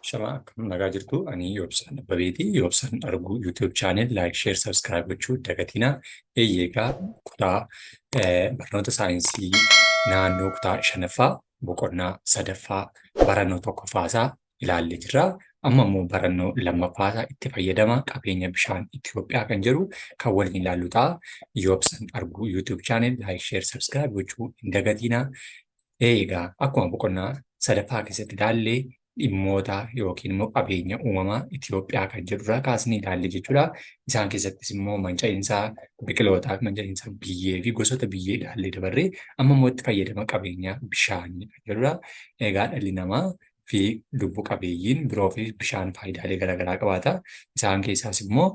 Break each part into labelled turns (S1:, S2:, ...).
S1: Shamaa akkam nagaa jirtu ani Yoobsaan Abbabeetii. Yoobsaan Arguu YouTube channel like, share, subscribe gochuu dagatinaa. Eegaa kutaa barnoota saayinsii naannoo kutaa shanaffaa boqonnaa sadaffaa barannoo tokkoffaasaa ilaallee jirra. Amma immoo barannoo lammaffaasaa itti fayyadama qabeenya bishaan Itoophiyaa kan jedhu kan waliin ilaallu ta'a. Yoobsaan Arguu YouTube channel like, share, subscribe gochuu hin dagatinaa. Eegaa akkuma boqonnaa sadaffaa keessatti ilaallee dhimmoota yookiin immoo qabeenya uumamaa Itoophiyaa kan jedhurraa kaasnee ilaalle jechuudha. Isaan keessattis immoo manca'iinsa biqilootaa, manca'iinsa biyyee fi gosoota biyyee ilaallee dabarree amma immoo itti fayyadama qabeenya bishaanii kan jedhudha. Egaa dhalli namaa fi lubbu qabeeyyiin biroo fi bishaan faayidaalee garaagaraa qabaata. Isaan keessaas immoo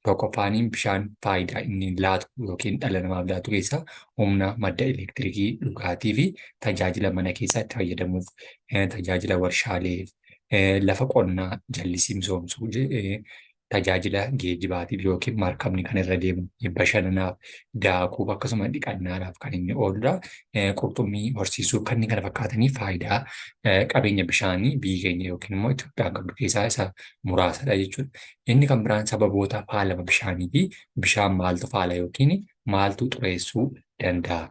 S1: tokkoffaaniin bishaan faayidaa inni laatu yookiin dhala namaaf laatu keessaa humna madda elektiriikii dhugaatii fi tajaajila mana keessaa itti fayyadamuuf tajaajila warshaalee lafa qonnaa jallisii misoomsuu tajaajila geejjibaatiif yookiin maarkabni kan irra deemu bashannanaaf daakuuf akkasuma dhiqannaadhaaf kan inni ooludha. Qurxummii horsiisuu kanneen kana fakkaataniif faayidaa qabeenya bishaanii biyyi keenya yookiin immoo Itoophiyaan qabdu keessaa isa muraasadha jechuudha. Inni kan biraan sababoota faalama bishaanii fi bishaan maaltu faala yookiin maaltu xureessuu danda'a.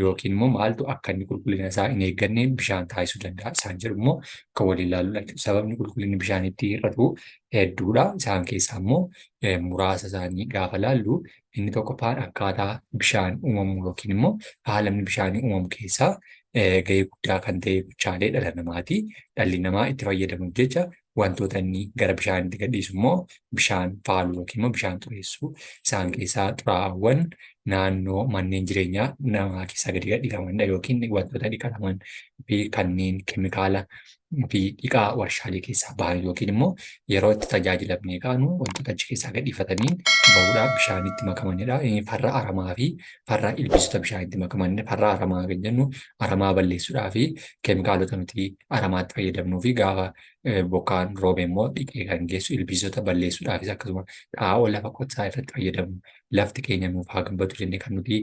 S1: Yookiin immoo maaltu akka inni qulqullina isaa hin eegganne bishaan taasisuu danda'a. Isaan jedhu immoo kan waliin ilaalludha. Sababni qulqullinni bishaan itti hir'atu hedduudha. Isaan keessaa immoo muraasa isaanii gaafa ilaallu inni tokkoffaan akkaataa bishaan uumamu yookiin immoo faalamni bishaanii uumamu keessaa gahee guddaa kan ta'e gochaalee dhala namaati. Dhalli namaa itti fayyadamuuf jecha wantoota inni gara bishaanitti gadhiisu immoo bishaan faaluu yookiin immoo bishaan xureessuu isaan keessaa xuraawwan naannoo manneen jireenyaa namaa keessaa gadi gadhiifamanidha yookiin wantoota dhiqataman fi kanneen keemikaala fi dhiqaa warshaalee keessaa bahan yookiin immoo yeroo itti tajaajilamnee kaanu wantoota achi keessaa gadhiifatanii bahuudhaaf bishaanitti makamanidha. Farra aramaa fi farra ilbiisota bishaanitti makamanidha. Farra aramaa kan jennu aramaa balleessuudhaa fi keemikaalota nuti aramaatti fayyadamnuu fi gaafa bokkaan roobe immoo dhiqee kan geessu ilbiisota balleessuudhaafis akkasuma xaa'oo lafa qotisaa irratti fayyadamu. Lafti keenya nuuf haa gabbatu jennee kan nuti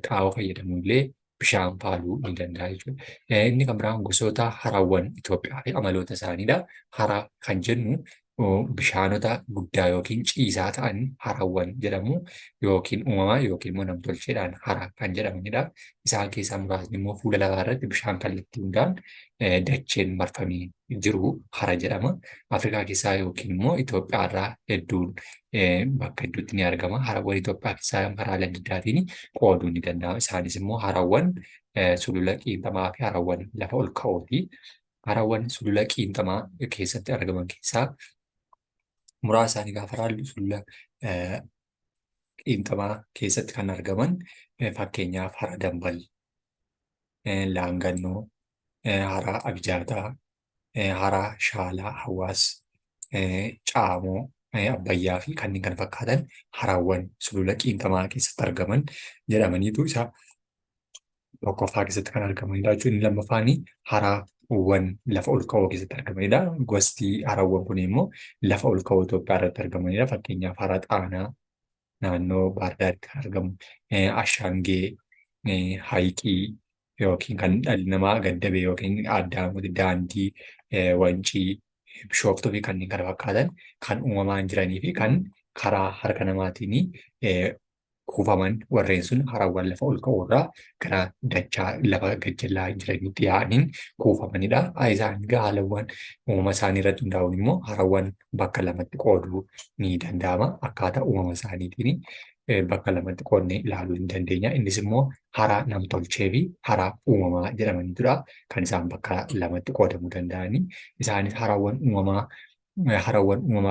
S1: xaa'oo fayyadamu illee bishaan faaluu ni danda'a jechuudha. Inni kan biraan gosoota harawwan Itoophiyaa fi amaloota isaaniidha. Hara kan jennu bishaanota guddaa yookiin ciisaa ta'an harawwan jedhamu yookiin uumamaa yookiin immoo namtolcheedhaan hara kan jedhamanidha. Isaan keessaa muraasni immoo fuula lafaa irratti bishaan kallattii hundaan dacheen marfamee jiru hara jedhama. Afrikaa keessaa yookiin immoo Itoophiyaa irraa hedduun bakka hedduutti ni argama. Harawwan Itoophiyaa keessaa karaalee adda addaatiin qooduu ni danda'ama. Isaanis immoo harawwan sulula qiinxamaa fi harawwan lafa ol ka'ooti. Harawwan sulula qiinxamaa keessatti argaman keessaa muraasa isaanii gaafa ilaallu sulula qiinxamaa keessatti kan argaman fakkeenyaaf hara Dambal, Laangannoo, hara Abijaataa, hara Shaalaa Hawaas, Caamoo, Abbayyaa fi kanneen kana fakkaatan harawwan sulula qiinxamaa keessatti argaman jedhamaniitu isa tokkoffaa keessatti kan argamanidha jechuudha. Inni lammaffaan harawwan lafa ol ka'oo keessatti argamanidha. Gosti harawwan kun immoo lafa ol ka'oo Itoophiyaa irratti argamanidha. Fakkeenyaaf hara Xaanaa naannoo Baardaaritti kan argamu, Ashaangee, Hayiqii yookiin kan dhalli namaa gaddabee yookiin addaamuti daandii, Wancii, Bishooftuu fi kanneen kana fakkaatan kan uumamaan jiranii fi kan karaa harka namaatiin kuufaman warreen sun harawwan lafa ol ka'oo irraa gara dachaa lafa gajjallaa jiranitti yaa'aniin kuufamanidha. Isaan haalawwan uumama isaanii irratti hundaa'uun immoo harawwan bakka lamatti qooduu ni danda'ama. Akkaataa uumama isaaniitiin bakka lamatti qoodnee ilaaluu ni dandeenya. Innis immoo hara namtolchee fi hara uumamaa jedhamanidha. Kan isaan bakka lamatti qoodamuu danda'ani. Isaanis harawwan uumamaa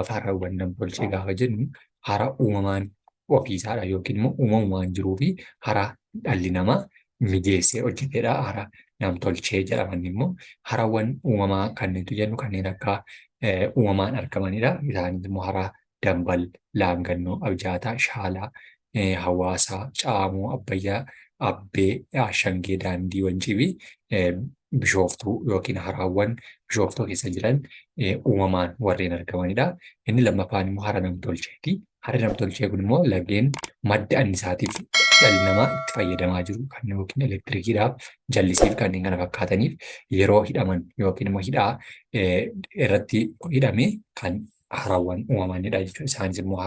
S1: fi harawwan namtolchee gaafa jennu hara uumamaan ofiisaadha yookiin immoo uumamumaan jiruu fi hara dhalli namaa mijeessee hojjetedha. Hara namtolchee jedhaman immoo harawwan uumamaa kanneentu jennu kanneen akka uumamaan argamanidha. Isaanis immoo hara Dambal, Laangannoo, Abijaataa, Shaalaa, Hawaasaa, Caamoo, Abbayyaa, Abbee, Ashangee, Daandii, Wancii fi Bishooftuu yookiin harawwan Bishooftoo keessa jiran uumamaan warreen argamanidha. Inni lammaffaan immoo hara namtolcheeti. Hara namtolchee kun immoo laggeen madda annisaatiif dhalli namaa itti fayyadamaa jiru kan yookiin elektirikiidhaaf jallisiif kanneen kana fakkaataniif yeroo hidhaman yookiin immoo hidhaa irratti hidhamee kan harawwan uumamanidha jechuudha. Isaanis immoo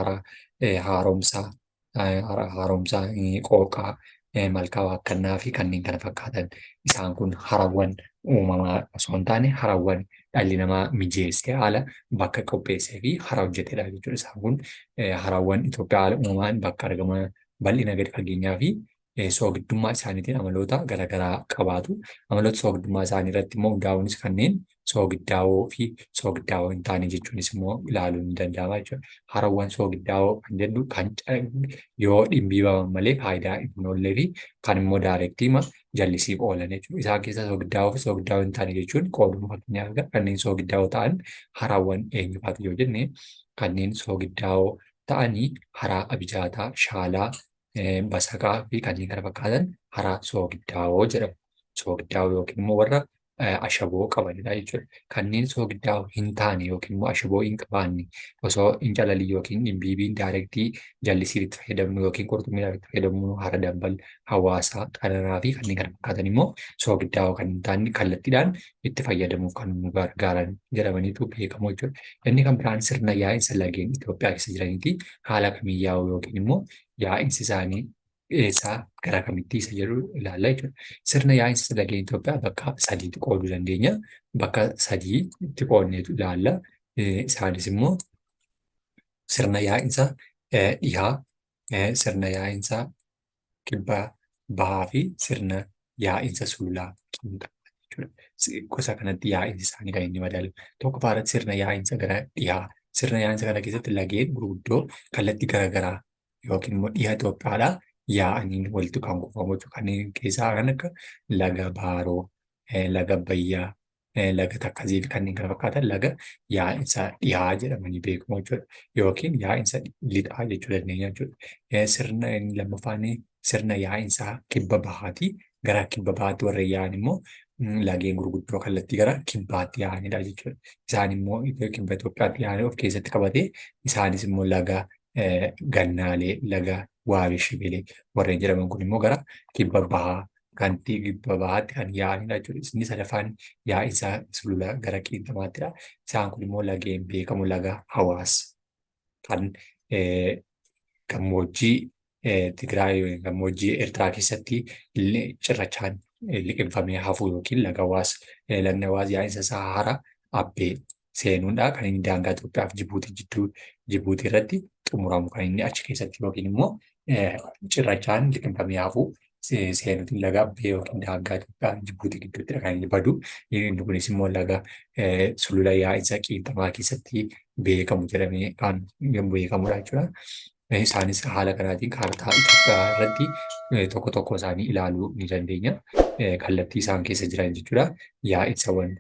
S1: haaromsaa, haaromsaa, qooqaa, malkaa waakkannaa fi kanneen kana fakkaatan. Isaan kun harawwan uumamaa osoo hin taane harawwan dhalli namaa mijeessee haala bakka qopheessee fi hara hojjetedha jechuudha. Isaan kun harawwan Itoophiyaa haala uumamaan bakka argama bal'ina gadi fageenyaa fi soogidummaa isaaniitiin amaloota garaagaraa qabaatu. Amaloota soogidummaa isaanii irratti immoo hundaa'uunis kanneen soogiddaawoo fi soogiddaawoo hin taane jechuunis immoo ilaaluun ni danda'ama jechuudha. Harawwan soogiddaawoo kan jennu kan yoo dhimbiibaman malee faayidaa hin oollee fi kan immoo daayirektiima jallisiif oolan jechuudha. Isaan keessaa soogiddaawoo fi soogiddaawoo hin taane jechuun qooduma fakkeenyaaf kanneen soogiddaawoo ta'an harawwan eenyufaati yoo jenne kanneen soogiddaawoo ta'anii haraa abijaataa, shaalaa, basaqaa fi kanneen kana fakkaatan haraa soogiddaawoo jedhamu. Soogiddaawoo yookiin immoo warra ashaboo qabanidha jechuudha. Kanneen soogiddaawoo hin taane yookiin immoo ashaboo hin qabaanne osoo hin calalin yookiin dhimbiibiin daayirektii jallisiif itti fayyadamnu yookiin qurxummiidhaaf itti fayyadamnu hara dambal, hawaasaa, qararaa fi kanneen kana fakkaatan immoo soogiddaawoo kan hin taane kallattiidhaan itti fayyadamuuf kan nu gargaaran jedhamaniitu beekamu jechuudha. Inni kan biraan sirna yaa'insa lageen Itoophiyaa keessa jiraniiti haala kamiin yaa'u yookiin immoo yaa'insi isaanii eessaa gara kamitti isa jedhu ilaalla jechuudha. Sirna yaa'insa lageen Itoophiyaa bakka sadiitti qooduu dandeenya. Bakka sadiitti qoodneetu ilaalla. Isaanis immoo sirna yaa'insa dhihaa, sirna yaa'insa kibba bahaa fi sirna yaa'insa sululaa qinxaaboo jechuudha. Gosa kanatti yaa'insi isaanii kan inni madaalamu. Tokkoffaa irratti sirna yaa'insa gara dhihaa. Sirna yaa'insa kana keessatti lageen gurguddoo kallattii garaagaraa yookiin immoo dhiha Itoophiyaadhaa yaa'anii walitti kan kuufamu jechuudha. Kanneen keessaa kan akka laga Baaroo, laga Abbayyaa, laga Takkasii fi kanneen kana fakkaatan laga yaa'insa dhihaa jedhamanii beekamu jechuudha. Yookiin yaa'insa lixaa jechuu dandeenya jechuudha. Sirna inni lammaffaan sirna yaa'insa kibba bahaati. Gara kibba bahaatti warreen yaa'an immoo lageen gurguddoo kallattii gara kibbaatti yaa'anidha jechuudha. Isaan immoo kibba Itoophiyaatti yaa'anii of keessatti qabatee isaanis immoo laga Gannaalee, laga Waabii Shibilee warreen jedhaman kun immoo gara kibba bahaa kibba bahaatti kan yaa'anidha jechuudha. Inni sadaffaan yaa'insa sulula gara qiinxamaattidha. Isaan kun immoo lageen beekamu laga Hawaas kan gammoojjii Tigraay gammoojjii Eertiraa keessatti cirrachaan liqimfamee hafu yookiin laga Hawaas. Lagni Hawaas yaa'insa isaa hara Abbee seenuudha kan inni daangaa Itoophiyaa fi Jibuutii irratti xumuramu kan inni achi keessatti yookiin immoo cirrachaan liqimfamee hafu seenuutiin laga Abbee yookiin daangaa Itoophiyaa fi Jibuutii gidduuttidha kan inni badu. Inni kunis immoo laga sulula yaa'insa qiinxamaa keessatti beekamu jedhamee kan beekamudha jechuudha. Isaanis haala kanaatiin kaartaa Itoophiyaa irratti tokko tokko isaanii ilaaluu ni dandeenya. Kallattii isaan keessa jiran jechuudha. Yaa'insawwan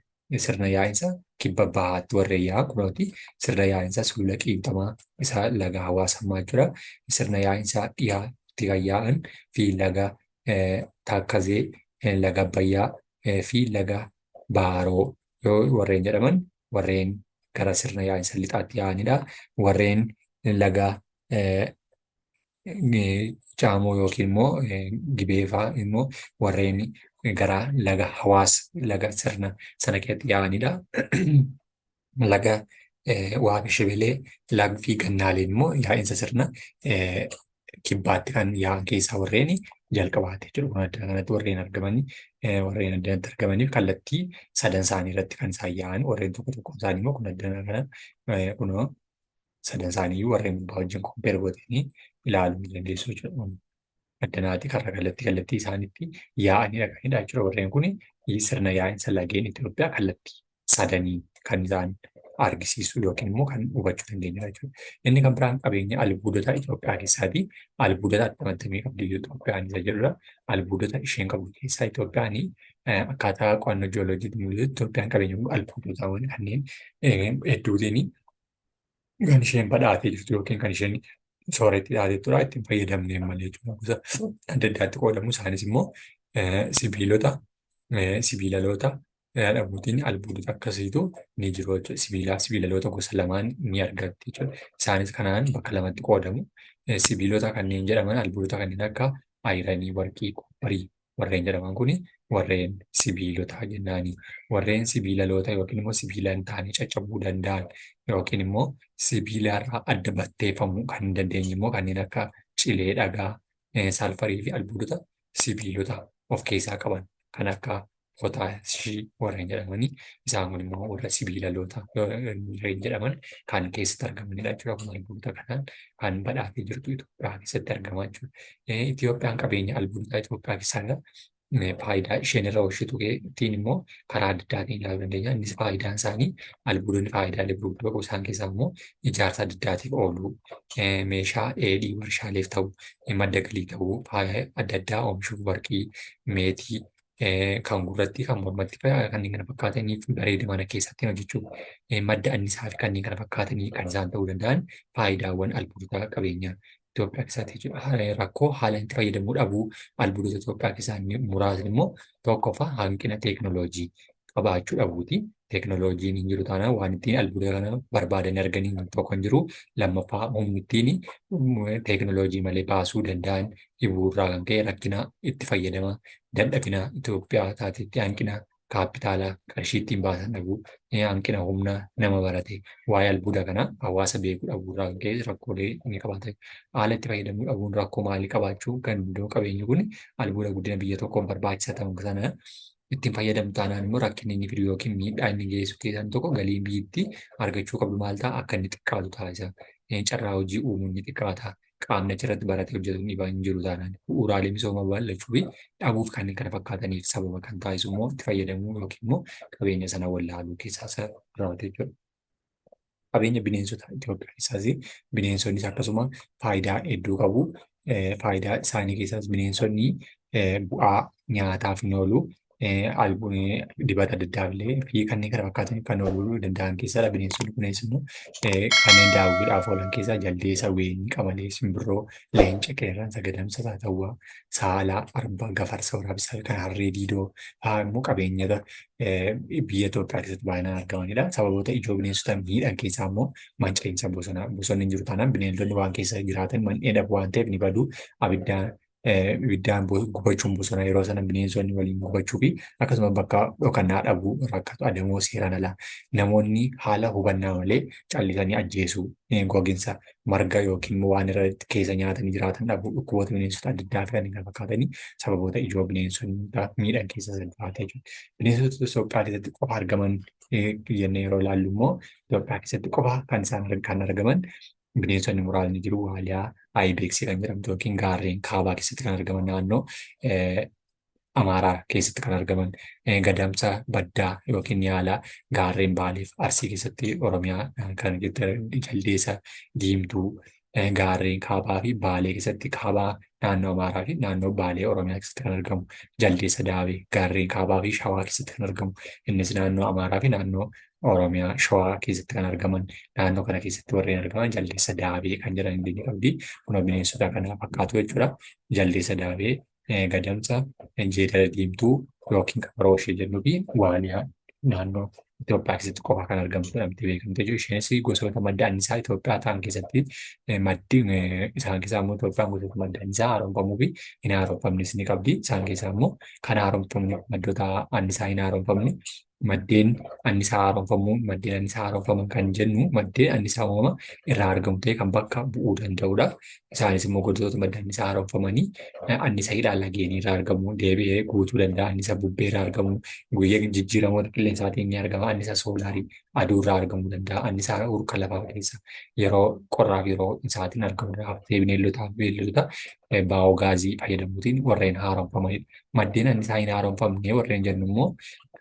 S1: sirna yaa'insa kibba bahaatti warreen yaa'an kunooti. Sirna yaa'insa sulula qiinxamaa isa laga Hawaasammaa jechuudha. Sirna yaa'insa dhiyaatti kan yaa'an fi laga Takkasee, laga Abbayyaa fi laga Baaroo yoo warreen jedhaman warreen gara sirna yaa'insa lixaatti yaa'anidha. Warreen laga Caamoo yookiin immoo Gibeefaa immoo warreen gara laga Hawaas laga sirna sana keessatti yaa'anidha. Laga Waabii Shibilee, laga fi Gannaaleen immoo yaa'insa sirna kibbaatti kan yaa'an keessaa warreen jalqabaate jechuudha. Kun adda kanatti warreen addatti argamaniif kallattii sadan isaanii irratti kan isaan yaa'an warreen tokko tokko isaanii immoo kun adda kana kunoo sadan isaanii warreen gubbaa wajjin kompeer godhanii ilaaluu ni dandeessu jechuudha. Addanaati karra kallattii isaaniitti yaa'anii dhaqanidha jechuudha. Warreen kun sirna yaa'insa lageen Itoophiyaa kallattii sadanii kan isaan argisiisu yookiin immoo kan hubachuu dandeenya jechuudha. Inni kan biraan qabeenya albuudota Itoophiyaa keessaati. Albuudota addamattamii qabdi Itoophiyaan isa jedhudha. Albuudota isheen qabdu keessaa Itoophiyaan akkaataa qo'annoo jiyooloojiitiin mul'atu Itoophiyaan qabeenya albuudotawwan kanneen hedduutiin kan isheen badhaatee jirtu yookiin kan isheen sooretti dhaatettudha ittiin fayyadamneen malee jechuudha. Gosa adda addaatti qoodamu isaanis immoo sibiilaloota dhabuutiin albuudota akkasiitu ni jiru jechuudha. Sibiilaloota gosa lamaan ni argamti jechuudha. Isaanis kanaan bakka lamatti qoodamu. Sibiilota kanneen jedhaman albuudota kanneen akka ayiranii, warqii, kopparii warreen jedhaman kuni warreen sibiilotaa jennaani. Warreen sibiilaloota yookiin immoo sibiila hin taane caccabuu danda'an yookiin immoo sibiilarraa adda batteeffamuu kan hin dandeenye immoo kanneen akka cilee, dhagaa, salfarii fi albuudota sibiilota of keessaa qaban kan akka pootaashii warreen jedhamanii isaan kun immoo warra sibiilaloota warreen jedhaman kan keessatti argamanidha jechuudha. Akkuma albuudota kanaan kan badhaatee jirtu Itoophiyaa keessatti argamaa jechuudha. Itoophiyaan qabeenya albuudaa Itoophiyaa keessaa faayidaa isheen irra oolchitu immoo karaa adda addaatiin ilaaluu dandeenya. Innis faayidaan isaanii albuudonni faayidaalee gurguddoo qabu. Isaan keessaa immoo ijaarsa adda addaatiif oolu, meeshaa dheedhii warshaaleef ta'u, madda galii ta'uu, faaya adda addaa oomishuuf warqii, meetii, kan gurratti, kan mormatti kanneen kana fakkaataniif bareeda mana keessatti hojjechuuf madda annisaa fi kanneen kana fakkaatanii kan isaan ta'uu danda'an faayidaawwan albuudota qabeenya Itoophiyaa keessatti jechuudha. Rakkoo haala itti fayyadamuu dhabuu albuudota Itoophiyaa keessaa inni muraasni immoo tokkoffaa hanqina teekinooloojii qabaachuu dhabuuti. Teekinooloojiin hin jiru taanaan waan ittiin albuuda kana barbaadan arganii tokko hin jiru. Lammaffaa humni ittiin teekinooloojii malee baasuu danda'an dhibuurraa kan ka'e rakkina itti fayyadama dadhabina Itoophiyaa taatetti hanqina kaapitaalaa qarshii ittiin baasan dhabuu, hanqina humna nama barate waa'ee albuuda kana hawaasa beekuu dhabuurraa kan ka'e rakkoolee ni qabaata. Haala itti fayyadamuu dhabuun rakkoo maalii qabaachuu kan danda'u qabeenyi kun albuuda guddina biyya tokkoon barbaachisaa ta'an sana ittiin fayyadamu taanaan immoo rakkinni inni fidu yookiin miidhaa inni geessu keessaa tokko galii biyyattii argachuu qabdu maal ta'a akka inni xiqqaatu taasisa. Carraa hojii uumuu ni xiqqaata. Qaamni achirratti baratee hojjetu ni hin jiru taanaan bu'uuraalee misoomaa babal'achuu fi dhabuuf kanneen kana fakkaataniif sababa kan taasisu immoo itti fayyadamuu yookiin immoo qabeenya sana wallaaluu keessaa isa biraati jechuudha. Qabeenya bineensota Itoophiyaa keessaas bineensoonnis akkasuma faayidaa hedduu qabu. Faayidaa isaanii keessaas bineensonni bu'aa nyaataaf ni oolu. Dibata adda addaa illee fi kanneen kana fakkaataniif kan ooluu danda'an keessadha. Bineensonni kunis immoo kanneen daawwiidhaaf oolan keessaa jaldeessa, weenii, qamalee, simbirroo, leenca, qeerransa, gadamsa, saatawwaa, saalaa, arba, gafarsa, waraabessa, kan harree diidoo immoo qabeenyota biyya Itoophiyaa keessatti baay'inaan argamanidha. Sababoota ijoo bineensota miidhan keessaa immoo manca'insa bosonaa. Bosonni hin jiru taanaan bineeldonni waan keessa jiraatan man'ee dhabu waan ta'eef ni badu. Ibiddaan gubachuun bosonaa yeroo sana bineensonni waliin gubachuu fi akkasuma bakka dhokannaa dhabuu rakkatu adamoo seeraan alaa namoonni haala hubannaa malee callisanii ajjeesuu gogiinsa marga yookiin waan irra keessa nyaatanii jiraatan dhabuu dhukkuboota bineensota adda addaa fi kanneen kana fakkaatanii sababoota ijoo bineensonni miidhan keessa salphaate jechuudha. Bineensota Itoophiyaa keessatti qofa argaman jennee yeroo ilaallu immoo Itoophiyaa keessatti qofa kan isaan kan argaman bineensonni muraasni jiru. Waaliyaa, Ibex kan jedhamtu yookiin gaarreen kaabaa keessatti kan argaman naannoo Amaaraa keessatti kan argaman gadamsa, baddaa yookiin yaalaa gaarreen Baaleef Arsii keessatti Oromiyaa kan jaldeessa, diimtuu gaarreen kaabaa fi Baalee keessatti kaabaa naannoo Amaaraa fi naannoo Baalee Oromiyaa keessatti kan argamu jaldeessa daawee gaarreen kaabaa fi Shawaa keessatti kan argamu innis naannoo Amaaraa fi naannoo Oromiyaa Shawaa keessatti kan argaman naannoo kana keessatti warreen argaman jaldeessa daawee kan jedhan ni qabdi. Kun bineensota kana fakkaatu jechuudha. Jaldeessa daawee, gadamsa, jeedala diimtuu yookiin qabaroo ishee jennuu fi waaliyaa naannoo Itoophiyaa keessatti qofa kan argamtu jedhamtee beekamte jechuudha. Isheenis gosoota madda annisaa Itoophiyaa ta'an keessatti maddi isaan keessaa immoo Itoophiyaan gosoota madda annisaa haaromfamuu fi hin haaromfamnes ni qabdi. Isaan keessaa immoo kan haaromfamne maddoota annisaa hin haaromfamne maddeen annisaa haaromfamuu maddeen annisaa haaromfaman kan jennu maddeen annisaa uumama irraa argamu ta'e kan bakka bu'uu danda'udha. Isaanis immoo gosoota madda annisaa haaromfamanii annisaa hidhaan lageenii irraa argamu deebi'ee guutuu danda'a. Annisaa bubbee irraa argamu guyyaa jijjiiramoota qilleensaatiin ni argama. Annisaa soolaarii aduu irraa argamuu danda'a. Annisaa urka lafaa keessa yeroo qorraa fi yeroo isaatiin argamu haftee bineeldota baa'oogaazii fayyadamuutiin warreen haaromfamanidha. Maddeen annisaa hin haaromfamne warreen jennu immoo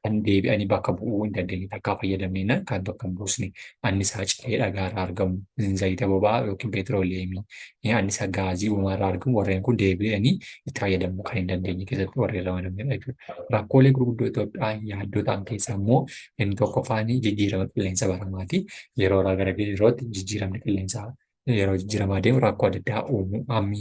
S1: kan deebi'anii bakka bu'uu hin dandeenye takkaa fayyadamneen kan bakka hin buusne annisaa cilee dhagaarraa argamu, zayita boba'aa yookiin peetirooleemii, annisaa gaazii uumaarraa argamu warreen kun deebi'anii itti fayyadamuu kan hin dandeenye keessatti warreen ramadamedha jechuudha. Rakkoolee gurguddoo Itoophiyaa yaaddoo ta'an keessaa immoo inni tokkoffaan jijjiirama qilleensa baramaati. Yeroo gara yerootti jijjiiramni qilleensaa yeroo jijjiiramaa deemu rakkoo adda addaa uumu. Hammi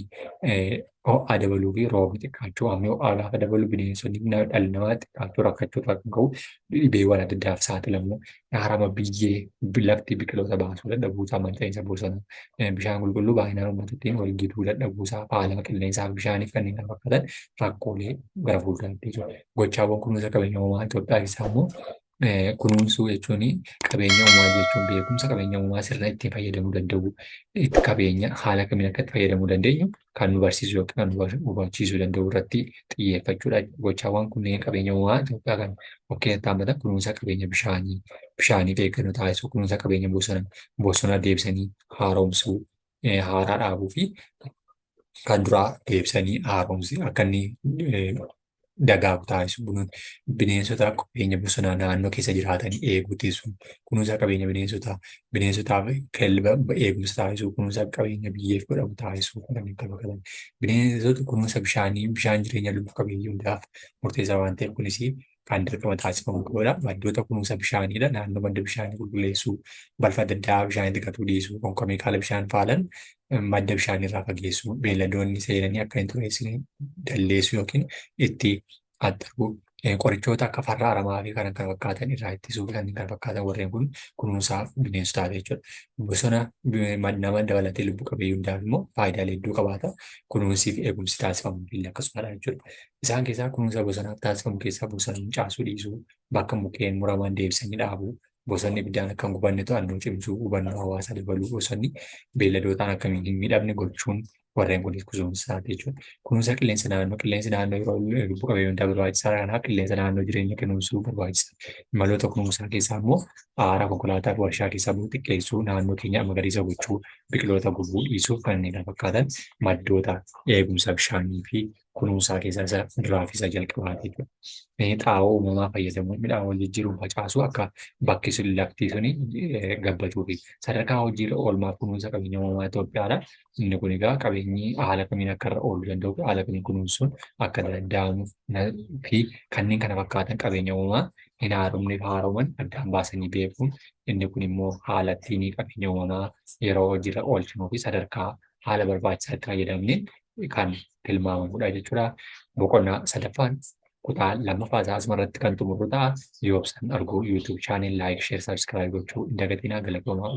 S1: ho'a dabaluu fi roobni xiqqaachuu, hammi ho'aa gaafa dabalu bineensonni dhalli namaa xiqqaachuu rakkachuu irraa kan ka'u dhibeewwan adda addaaf saaxilamu. Harama biyyee lafti biqiloota baasuu dadhabuusaa, manca'iinsa bosonaa, bishaan qulqulluu baay'inaan uummatattiin wal gituu dadhabuusaa, faalama qilleensaa fi bishaaniif kanneen kana fakkaatan rakkoolee gara fuulduraatti jechuudha. Gochaawwan kunuunsa qabeenya uumamaa Itoophiyaa keessaa immoo kunuunsuu jechuun qabeenya uumamaa jechuun beekumsa qabeenya uumamaa sirna ittiin fayyadamuu danda'u, qabeenya haala kamiin akka itti fayyadamuu dandeenyu kan nu barsiisu yookiin kan nu hubachiisuu danda'u irratti xiyyeeffachuudha. Gochaawwan kunneen qabeenya uumamaa Itoophiyaa kan of keessatti hammatan kunuunsa qabeenya bishaanii, bishaaniif eeggannoo taasisuu, kunuunsa qabeenya bosona deebisanii haaromsuu, haaraa dhaabuu fi kan duraa deebisanii haaromsi akka inni dagaagu taasisuu, bineensota qabeenya bosonaa naannoo keessa jiraatan eeguu taasisuu, kunuunsa qabeenya bineensotaaf eegumsa taasisuu, kunuunsa qabeenya biyyeef godhamu taasisuu kanneen kana fakkaatan. Bineensota kunuunsa bishaanii, bishaan jireenya lubbu qabeeyyii hundaaf murteessaa waan ta'eef kunis kan dirqama taasifamuu qabudha. Maddoota kunuunsa bishaaniidha. Naannoo madda bishaanii qulqulleessuu, balfa adda addaa bishaanitti gatuu dhiisuu, keemikaala bishaan faalan madda bishaaniirraa fageessuu, beelladoonni seenanii akka hin xureessine dalleessuu yookiin itti addarbu. Qorichoota akka farra aramaa fi kan kana fakkaatan irraa ittisuu fi kanneen kana fakkaatan warreen kun kunuunsaaf bineensotaaf jechuudha. Bosona nama dabalatee lubbu qabeeyyii hundaaf immoo faayidaalee hedduu qabaata. Kunuunsii fi eegumsi taasifamu illee akkasumadha jechuudha. Isaan keessaa kunuunsa bosonaaf taasifamu keessaa bosona caasuu dhiisuu, bakka mukkeen muraman deebisanii dhaabuu, bosonni ibiddaan akka hin gubanne to'annoo cimsuu, hubannoo hawaasaa dabaluu, bosonni beelladootaan akka hin miidhamne gochuun warreen kunis kunuunsaati jechuudha. Kunuunsa qilleensi naannoo yeroo lubbu qabeeyyii hundaa barbaachisaadha. Kanaaf qilleensa naannoo jireenya kunuunsuu barbaachisa. Maloota kunuunsaa keessaa immoo aara konkolaataa fi warshaa keessaa bahu xiqqeessuu, naannoo keenya magariisa gochuu, biqiloota gubuu dhiisuuf kanneen kana fakkaatan maddoota eegumsa bishaanii fi kunuunsaa keessaa isa duraa fi isa jalqabaati jechuudha. Xaa'oo uumamaa fayyadamuun midhaan wal jijjiiruun facaasuu akka bakki sun lafti suni gabbatuu fi sadarkaa hojii oolmaa kunuunsa qabeenya uumamaa Itoophiyaadha. Inni kun egaa qabeenyi haala kamiin akka irra ooluu danda'u fi haala kamiin kunuunsuun akka danda'amu fi kanneen kana fakkaatan qabeenya uumamaa hin haaromneef haaroman addaan baasanii beekuun inni kun immoo haala ittiin qabeenya uumamaa yeroo hojiirra oolchinuu fi sadarkaa haala barbaachisaatti fayyadamneen kan tilmaamamudha jechuudha. Boqonnaa sadaffaan kutaa lammaffaa isaa asumarratti kan xumurru ta'a. Yoo obsan arguu YouTube channel like, share, subscribe gochuu hin dagatinaa. Galatoomaa.